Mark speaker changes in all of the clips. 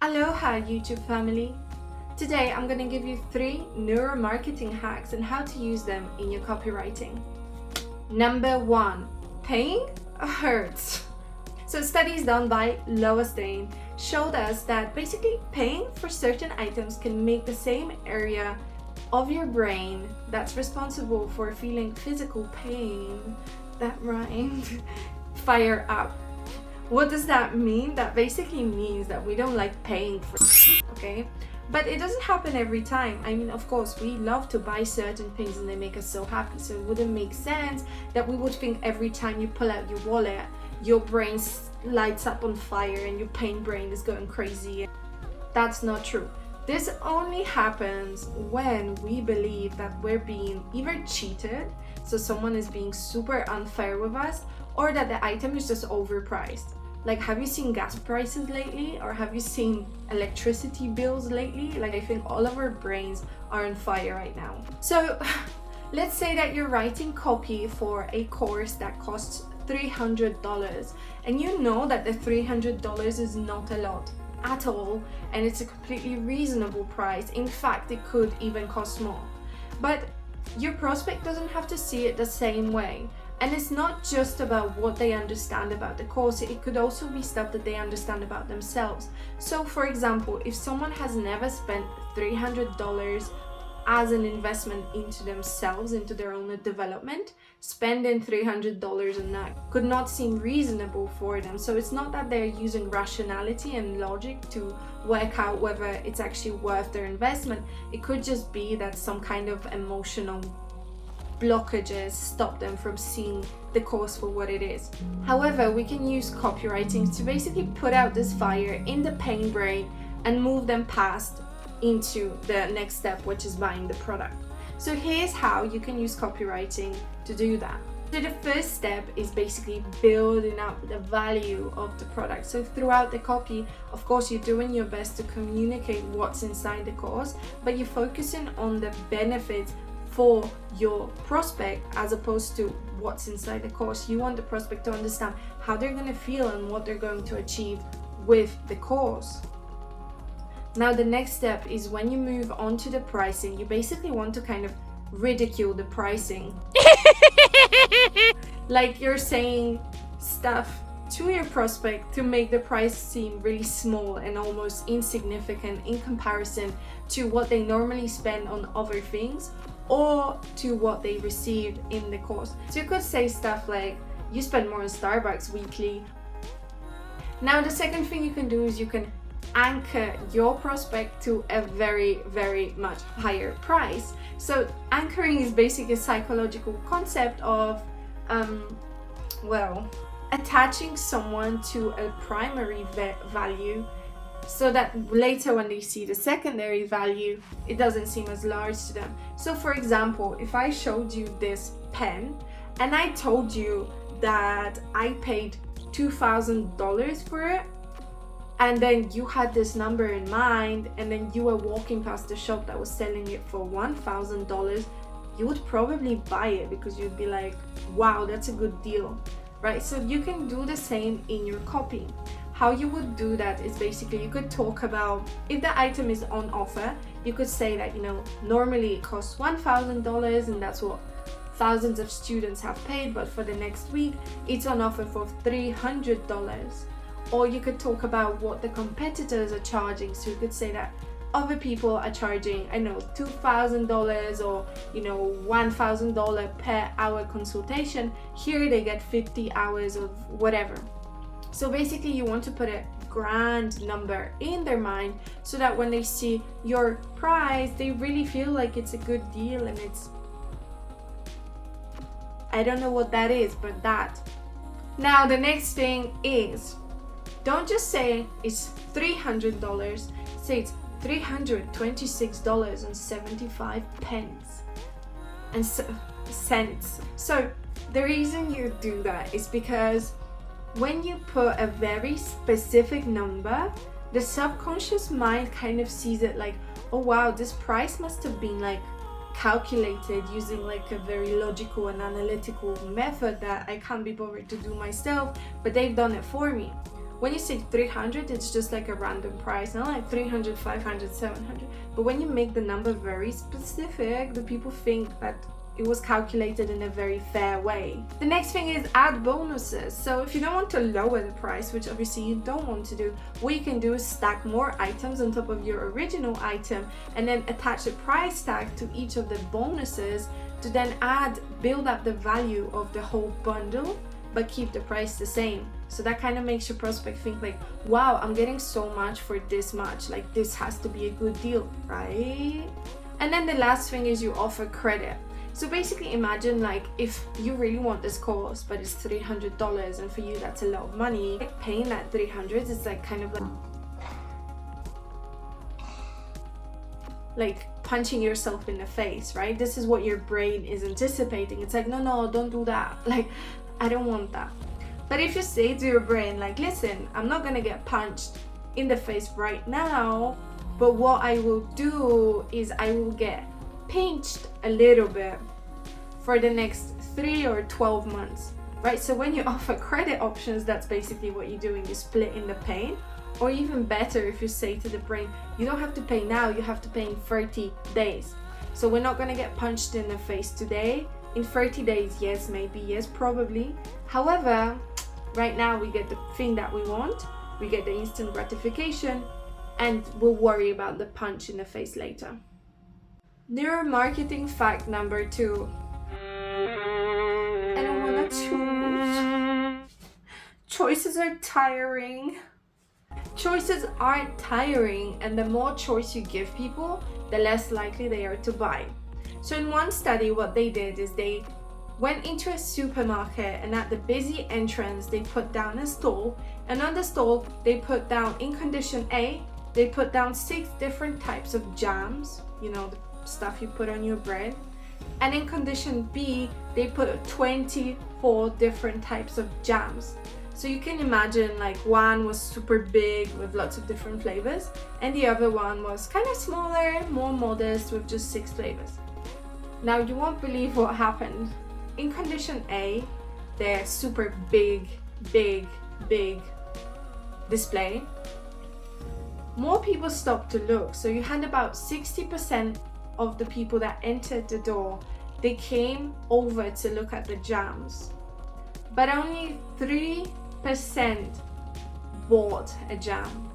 Speaker 1: Aloha YouTube family! Today I'm going to give you 3 neuromarketing hacks and how to use them in your copywriting. Number 1. Paying hurts. So studies done by Lois Dane showed us that basically paying for certain items can make the same area of your brain that's responsible for feeling physical pain, that rhymed, fire up. What does that mean? That basically means that we don't like paying for okay? But it doesn't happen every time. I mean, of course, we love to buy certain things and they make us so happy. So it wouldn't make sense that we would think every time you pull out your wallet, your brain lights up on fire and your pain brain is going crazy. That's not true. This only happens when we believe that we're being either cheated, so someone is being super unfair with us, or that the item is just overpriced. Like, have you seen gas prices lately? Or have you seen electricity bills lately? Like, I think all of our brains are on fire right now. So let's say that you're writing copy for a course that costs $300 and you know that the $300 is not a lot at all and it's a completely reasonable price. In fact, it could even cost more. But your prospect doesn't have to see it the same way. And it's not just about what they understand about the course, it could also be stuff that they understand about themselves. So for example, if someone has never spent $300 as an investment into themselves, into their own development, spending $300 on that could not seem reasonable for them. So it's not that they're using rationality and logic to work out whether it's actually worth their investment. It could just be that some kind of emotional blockages stop them from seeing the course for what it is. However, we can use copywriting to basically put out this fire in the pain brain and move them past into the next step, which is buying the product. So here's how you can use copywriting to do that. So the first step is basically building up the value of the product. So throughout the copy, of course, you're doing your best to communicate what's inside the course, but you're focusing on the benefits for your prospect as opposed to what's inside the course. You want the prospect to understand how they're going to feel and what they're going to achieve with the course. Now the next step is when you move on to the pricing, you basically want to kind of ridicule the pricing. Like you're saying stuff to your prospect to make the price seem really small and almost insignificant in comparison to what they normally spend on other things or to what they received in the course. So you could say stuff like, you spend more on Starbucks weekly. Now the second thing you can do is you can anchor your prospect to a very, very much higher price. So anchoring is basically a psychological concept of attaching someone to a primary value so that later when they see the secondary value, it doesn't seem as large to them. So for example, if I showed you this pen and I told you that I paid $2,000 for it, and then you had this number in mind, and then you were walking past the shop that was selling it for $1,000, you would probably buy it because you'd be like, wow, that's a good deal, right? So you can do the same in your copy. How you would do that is basically you could talk about, if the item is on offer, you could say that, normally it costs $1,000 and that's what thousands of students have paid, but for the next week, it's on offer for $300. Or you could talk about what the competitors are charging. So you could say that other people are charging, $2,000 or, $1,000 per hour consultation. Here they get 50 hours of whatever. So basically you want to put a grand number in their mind so that when they see your price, they really feel like it's a good deal and it's, I don't know what that is, but that. Now the next thing is, don't just say it's $300, say it's $326.75 and cents. So the reason you do that is because when you put a very specific number, the subconscious mind kind of sees it like, oh wow, this price must have been like calculated using like a very logical and analytical method that I can't be bothered to do myself, but they've done it for me. when you say 300, it's just like a random price, not like 300, 500, 700. But when you make the number very specific, the people think that it was calculated in a very fair way. The next thing is add bonuses. So if you don't want to lower the price, which obviously you don't want to do, what you can do is stack more items on top of your original item and then attach a price tag to each of the bonuses to then build up the value of the whole bundle, but keep the price the same. So that kind of makes your prospect think like, wow, I'm getting so much for this much, like this has to be a good deal, right? And then the last thing is you offer credit. So basically imagine like if you really want this course, but it's $300 and for you that's a lot of money, like paying that $300 is like kind of like punching yourself in the face, right? This is what your brain is anticipating. It's like, no, don't do that. Like, I don't want that. But if you say to your brain, like, listen, I'm not gonna get punched in the face right now, but what I will do is I will get pinched a little bit for the next 3 or 12 months, right? So when you offer credit options, that's basically what you're doing. You're splitting the pain. Or even better, if you say to the brain, you don't have to pay now, you have to pay in 30 days. So we're not going to get punched in the face today. In 30 days, yes, maybe, yes, probably. However, right now we get the thing that we want, we get the instant gratification, and we'll worry about the punch in the face later. Neuromarketing fact number 2. I don't want to choose. Choices are tiring. Choices are tiring, and the more choice you give people, the less likely they are to buy. So in one study, what they did is they went into a supermarket, and at the busy entrance, they put down a stall, and on the stall, they put down, in condition A, they put down 6 different types of jams, you know, the stuff you put on your bread. And in condition B, they put 24 different types of jams. So you can imagine like one was super big with lots of different flavors, and the other one was kind of smaller, more modest with just 6 flavors. Now you won't believe what happened. In condition A, their super big display, more people stopped to look. So you had about 60% of the people that entered the door, they came over to look at the jams, but only 3% bought a jam.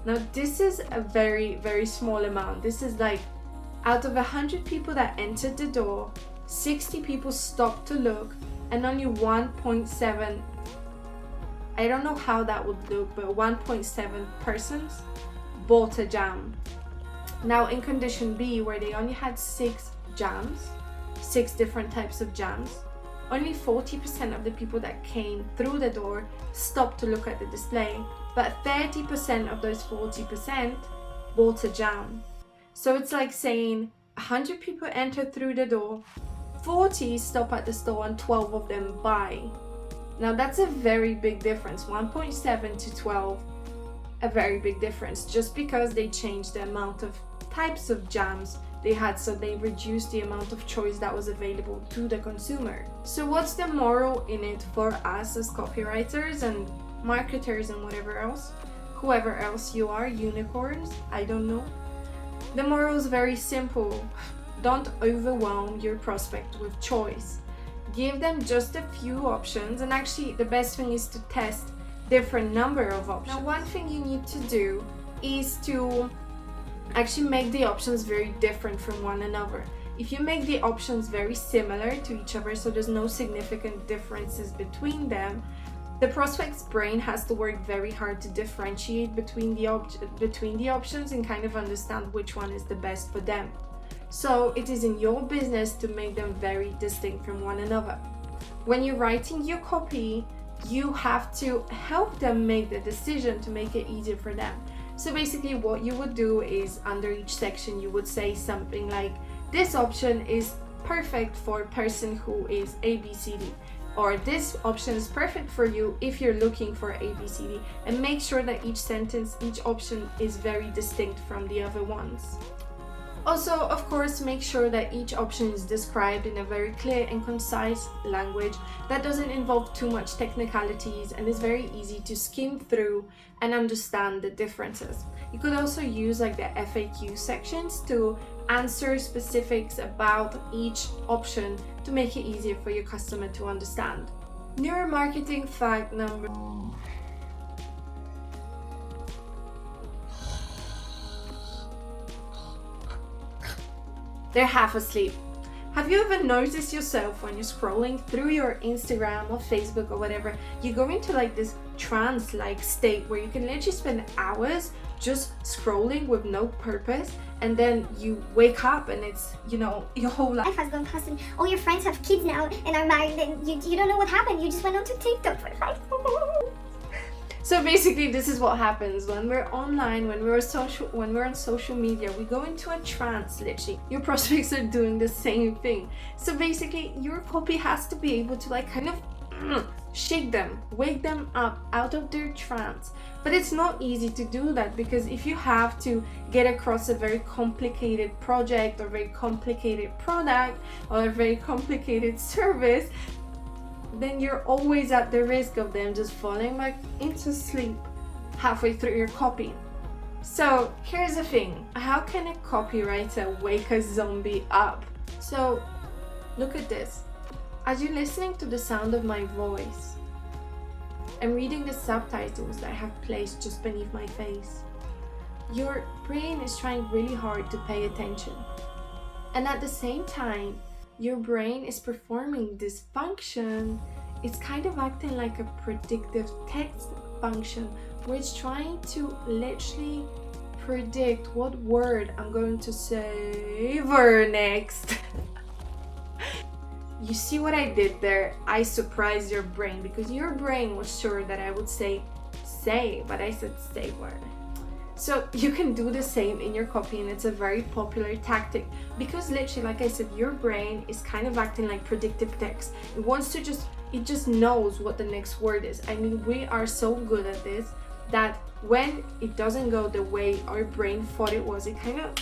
Speaker 1: Now this is a very, very small amount. This is like out of 100 people that entered the door, 60 people stopped to look, and only 1.7, I don't know how that would look, but 1.7 persons bought a jam. Now in condition B, where they only had 6 jams, 6 different types of jams, only 40% of the people that came through the door stopped to look at the display, but 30% of those 40% bought a jam. So it's like saying 100 people enter through the door, 40 stop at the store, and 12 of them buy. Now that's a very big difference, 1.7 to 12, a very big difference, just because they changed the amount of types of jams they had, so they reduced the amount of choice that was available to the consumer. So what's the moral in it for us as copywriters and marketers and whatever else, whoever else you are, unicorns, I don't know. The moral is very simple. Don't overwhelm your prospect with choice. Give them just a few options, and actually the best thing is to test different number of options. Now one thing you need to do is to actually make the options very different from one another. If you make the options very similar to each other, so there's no significant differences between them, the prospect's brain has to work very hard to differentiate between the options and kind of understand which one is the best for them. So it is in your business to make them very distinct from one another. When you're writing your copy, you have to help them make the decision to make it easier for them. So basically what you would do is under each section you would say something like, this option is perfect for a person who is ABCD, or this option is perfect for you if you're looking for ABCD, and make sure that each sentence, each option is very distinct from the other ones. Also, of course, make sure that each option is described in a very clear and concise language that doesn't involve too much technicalities and is very easy to skim through and understand the differences. You could also use like the FAQ sections to answer specifics about each option to make it easier for your customer to understand. Neuromarketing fact number... They're half asleep. Have you ever noticed yourself when you're scrolling through your Instagram or Facebook or whatever, you go into like this trance-like state where you can literally spend hours just scrolling with no purpose, and then you wake up and it's, you know, your whole life
Speaker 2: has gone past and all your friends have kids now and are married and you don't know what happened. You just went onto TikTok for like...
Speaker 1: So basically, this is what happens when we're online, when we're on social media. We go into a trance, literally. Your prospects are doing the same thing. So basically, your copy has to be able to like kind of shake them, wake them up out of their trance. But it's not easy to do that, because if you have to get across a very complicated project or very complicated product or a very complicated service, then you're always at the risk of them just falling back into sleep halfway through your copy. So here's the thing, how can a copywriter wake a zombie up? So look at this. As you're listening to the sound of my voice and reading the subtitles that I have placed just beneath my face, your brain is trying really hard to pay attention. And at the same time, your brain is performing this function. It's kind of acting like a predictive text function, where it's trying to literally predict what word I'm going to savor next. You see what I did there? I surprised your brain, because your brain was sure that I would say say, but I said savor. So you can do the same in your copy, and it's a very popular tactic, because literally, like I said, your brain is kind of acting like predictive text. It wants to it just knows what the next word is. I mean, we are so good at this that when it doesn't go the way our brain thought it was, it kind of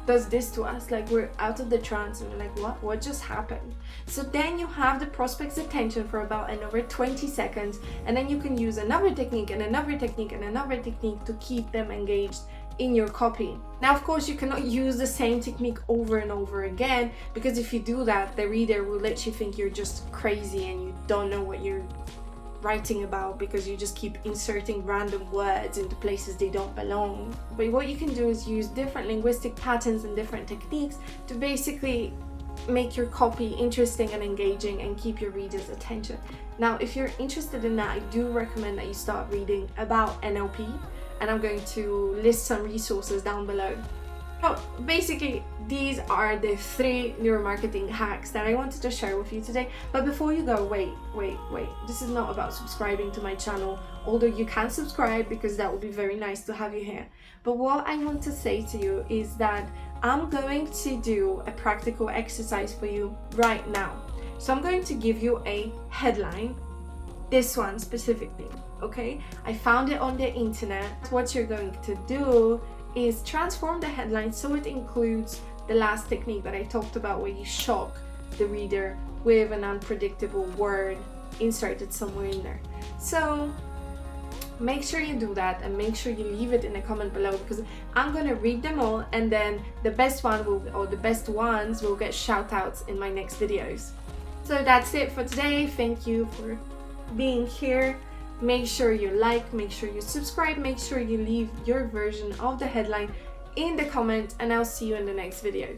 Speaker 1: does this to us, like we're out of the trance and we're like, what just happened? So then you have the prospect's attention for about another 20 seconds, and then you can use another technique and another technique and another technique to keep them engaged in your copy. Now, of course, you cannot use the same technique over and over again, because if you do that, the reader will literally think you're just crazy and you don't know what you're writing about, because you just keep inserting random words into places they don't belong. But what you can do is use different linguistic patterns and different techniques to basically make your copy interesting and engaging and keep your readers' attention. Now, if you're interested in that, I do recommend that you start reading about NLP, and I'm going to list some resources down below. So basically, these are the 3 neuromarketing hacks that I wanted to share with you today. But before you go, wait. This is not about subscribing to my channel, although you can subscribe, because that would be very nice to have you here. But what I want to say to you is that I'm going to do a practical exercise for you right now. So I'm going to give you a headline, this one specifically, okay? I found it on the internet. What you're going to do is transform the headline so it includes the last technique that I talked about, where you shock the reader with an unpredictable word inserted somewhere in there. So make sure you do that, and make sure you leave it in a comment below, because I'm gonna read them all, and then the best one or the best ones will get shout outs in my next videos. So that's it for today. Thank you for being here. Make sure you like, make sure you subscribe, make sure you leave your version of the headline in the comment, and I'll see you in the next video.